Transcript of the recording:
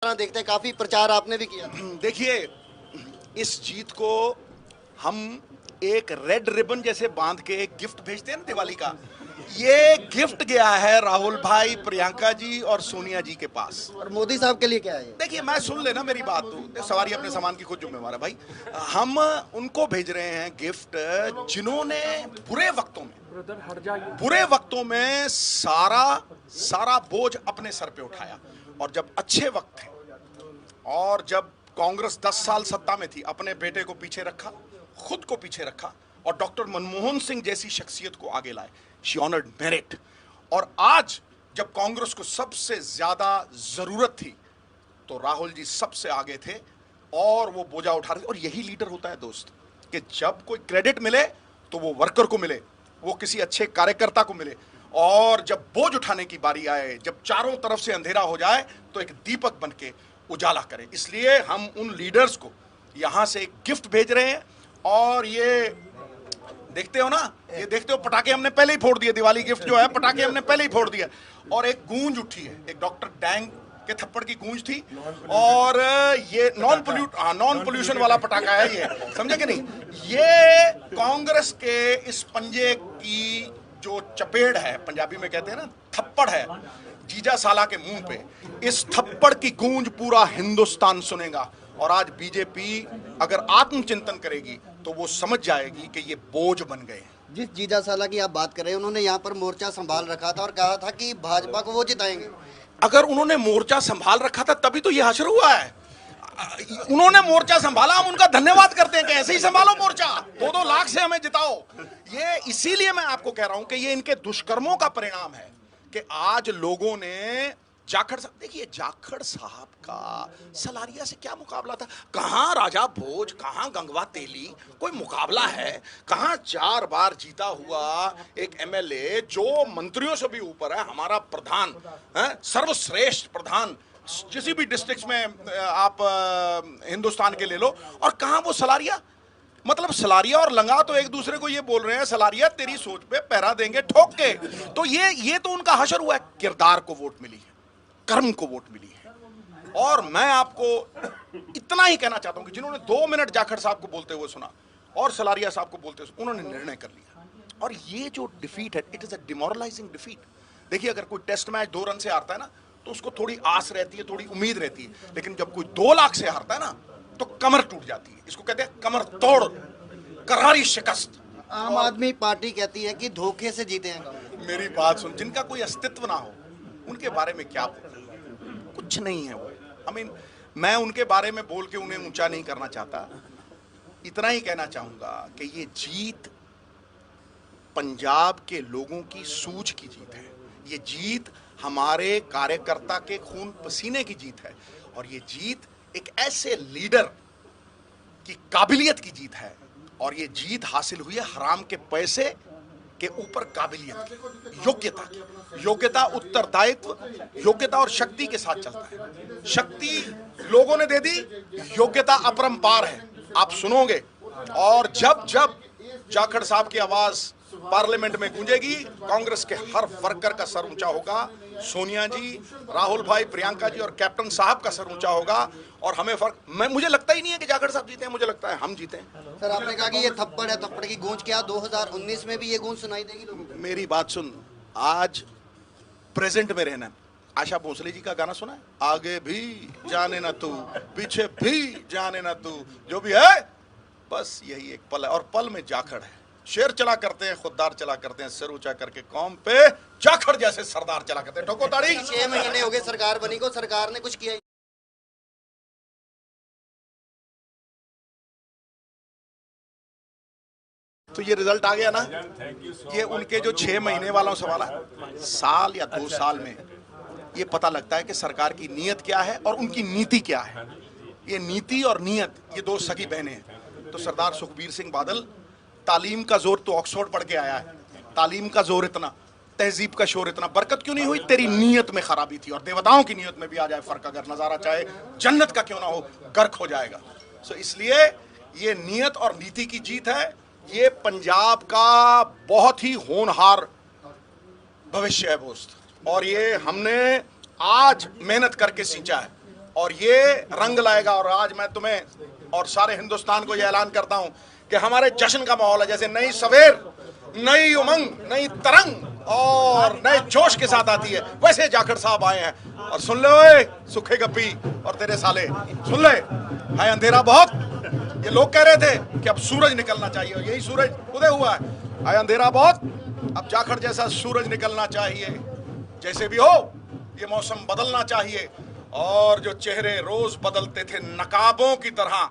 देखते हैं, काफी प्रचार आपने भी किया। देखिए, इस जीत को हम एक रेड रिबन जैसे बांध के एक गिफ्ट भेजते हैं ना दिवाली का, ये गिफ्ट गया है राहुल भाई, प्रियंका जी और सोनिया जी के पास। और मोदी साहब के लिए क्या है? देखिए, मैं सुन लेना मेरी बात, तो सवारी अपने सामान की खुद जिम्मेवार है भाई। हम उनको भेज रहे हैं गिफ्ट जिन्होंने बुरे वक्तों में सारा बोझ अपने सर पे उठाया, और जब अच्छे वक्त थे और जब कांग्रेस 10 साल सत्ता में थी, अपने बेटे को पीछे रखा, खुद को पीछे रखा और डॉक्टर मनमोहन सिंह जैसी शख्सियत को आगे लाए। She honoured merit. और आज जब कांग्रेस को सबसे ज्यादा जरूरत थी तो राहुल जी सबसे आगे थे और वो बोझा उठा रहे थे। और यही लीडर होता है दोस्त, कि जब कोई क्रेडिट मिले तो वो वर्कर को मिले, वो किसी अच्छे कार्यकर्ता को मिले, और जब बोझ उठाने की बारी आए, जब चारों तरफ से अंधेरा हो जाए तो एक दीपक बन के उजाला करें। इसलिए हम उन लीडर्स को यहां से एक गिफ्ट भेज रहे हैं। और ये देखते हो ना, ये देखते हो, पटाखे हमने पहले ही फोड़ दिए। दिवाली गिफ्ट जो है, पटाखे हमने पहले ही फोड़ दिया। और एक गूंज उठी है, एक डॉक्टर डैंग के थप्पड़ की गूंज थी, और ये नॉन पोल्यूशन वाला पटाखा है ये, समझे कि नहीं? ये कांग्रेस के इस पंजे की जो चपेड़ है, पंजाबी में कहते हैं ना थप्पड़ है, जीजा साला के मुंह पे, इस थप्पड़ की गूंज पूरा हिंदुस्तान सुनेगा। और आज बीजेपी अगर आत्मचिंतन करेगी तो वो समझ जाएगी कि ये बोझ बन गए। जिस जीजा साला की आप बात कर रहे हैं, उन्होंने यहाँ पर मोर्चा संभाल रखा था और कहा था कि भाजपा को वो जिताएंगे। अगर उन्होंने मोर्चा संभाल रखा था तभी तो ये हश्र हुआ है। उन्होंने मोर्चा संभाला, हम उनका धन्यवाद करते हैं कि ऐसे ही संभालो मोर्चा, 2-2 लाख से हमें जिताओ। ये इसीलिए मैं आपको कह रहा हूं कि ये इनके दुष्कर्मों का परिणाम है कि आज लोगों ने जाखड़ साहब, देखिए जाखड़ साहब का सलारिया से क्या मुकाबला था? कहां राजा भोज, कहां गंगवा तेली, कोई मुकाबला है? कहां 4 बार जीता हुआ एक एमएलए जो मंत्रियों से भी ऊपर है, हमारा प्रधान है, सर्वश्रेष्ठ प्रधान किसी भी डिस्ट्रिक्ट में आप हिंदुस्तान के ले लो, और कहां वो सलारिया? मतलब सलारिया और लंगा तो एक दूसरे को ये बोल रहे हैं, सलारिया तेरी सोच पे पहरा देंगे ठोक के। तो ये तो उनका हश्र हुआ है। किरदार को वोट मिली है, कर्म को वोट मिली है। और मैं आपको इतना ही कहना चाहता हूं कि जिन्होंने 2 मिनट जाखड़ साहब को बोलते हुए सुना और सलारिया साहब को बोलते हुए, उन्होंने निर्णय कर लिया। और ये जो डिफीट है, it is a demoralising defeat. देखिए, अगर कोई टेस्ट मैच 2 रन से हारता है ना, तो उसको थोड़ी आस रहती है, थोड़ी उम्मीद रहती है। लेकिन जब कोई 2 लाख से हारता है ना, तो कमर टूट जाती है। इसको कहते हैं कमर तोड़, करारी शिकस्त। आम आदमी पार्टी कहती है कि धोखे से जीते हैं। मेरी बात सुन, जिनका कोई अस्तित्व ना हो उनके बारे में क्या बोलना? कुछ नहीं है वो। मैं उनके बारे में बोल के उन्हें ऊंचा नहीं करना चाहता। इतना ही कहना चाहूंगा कि ये जीत पंजाब के लोगों की सूझ की जीत है। ये जीत हमारे कार्यकर्ता के खून पसीने की जीत है। और ये जीत एक ऐसे लीडर की काबिलियत की जीत है। और ये जीत हासिल हुई है हराम के पैसे के ऊपर काबिलियत की, योग्यता की। योग्यता उत्तरदायित्व, योग्यता और शक्ति के साथ चलता है। शक्ति लोगों ने दे दी, योग्यता अपरंपार है, आप सुनोगे। और जब जब जाखड़ साहब की आवाज पार्लियामेंट में गूंजेगी, कांग्रेस के हर वर्कर का सर ऊंचा होगा। सोनिया जी, राहुल भाई, प्रियंका जी और कैप्टन साहब का सर ऊंचा होगा। और हमें मुझे लगता ही नहीं है कि जाखड़ साहब जीते हैं, मुझे लगता है हम जीते हैं। सर, आपने कहा कि ये थप्पड़ है, थप्पड़ की गूंज, क्या 2019 में भी ये गूंज सुनाई देगी लोगों को? मेरी बात सुन, आज प्रेजेंट में रहना। आशा भोसले जी का गाना सुना है? आगे भी जाने ना तू, पीछे भी जाने ना तू, जो भी है बस यही एक पल है। और पल में जाखड़ है। शेर चला करते हैं, खुददार चला करते हैं, सिर ऊंचा करके कौम पे जाखड़ जैसे सरदार चला करते हैं। ठोको ताड़ी। 6 महीने हो गए सरकार बनी को, सरकार ने कुछ किया? तो ये रिजल्ट आ गया ना। ये उनके जो 6 महीने वाला सवाल है, साल या 2 साल में ये पता लगता है कि सरकार की नीयत क्या है और उनकी नीति क्या है। ये नीति और नीयत, ये 2 सगी बहनें हैं। तो सरदार सुखबीर सिंह बादल, तालीम का जोर तो ऑक्सफोर्ड पढ़ के आया है, तालीम का जोर इतना, तहजीब का शोर इतना, बरकत क्यों नहीं हुई? तेरी नीयत में खराबी थी। और देवताओं की नीयत में भी आ जाए फर्क, अगर नजारा चाहे जन्नत का क्यों ना हो, गर्क हो जाएगा। सो इसलिए ये नीयत और नीति की जीत है। ये पंजाब का बहुत ही होनहार भविष्य है दोस्त। और ये हमने आज मेहनत करके सींचा है। और ये रंग लाएगा। और आज मैं तुम्हें और सारे हिंदुस्तान को यह ऐलान करता हूं कि हमारे जश्न का माहौल है, जैसे नई सवेर, नई उमंग, नई तरंग और नए जोश के साथ आती है, वैसे जाखड़ साहब आए हैं। और सुन ले ओए सुखे गप्पी और तेरे साले, सुन ले, है अंधेरा बहुत। ये लोग कह रहे थे कि अब सूरज निकलना चाहिए, और यही सूरज उदय हुआ है अंधेरा बहुत, अब जाखड़ जैसा सूरज निकलना चाहिए। जैसे भी हो, ये मौसम बदलना चाहिए। और जो चेहरे रोज बदलते थे नकाबों की तरह,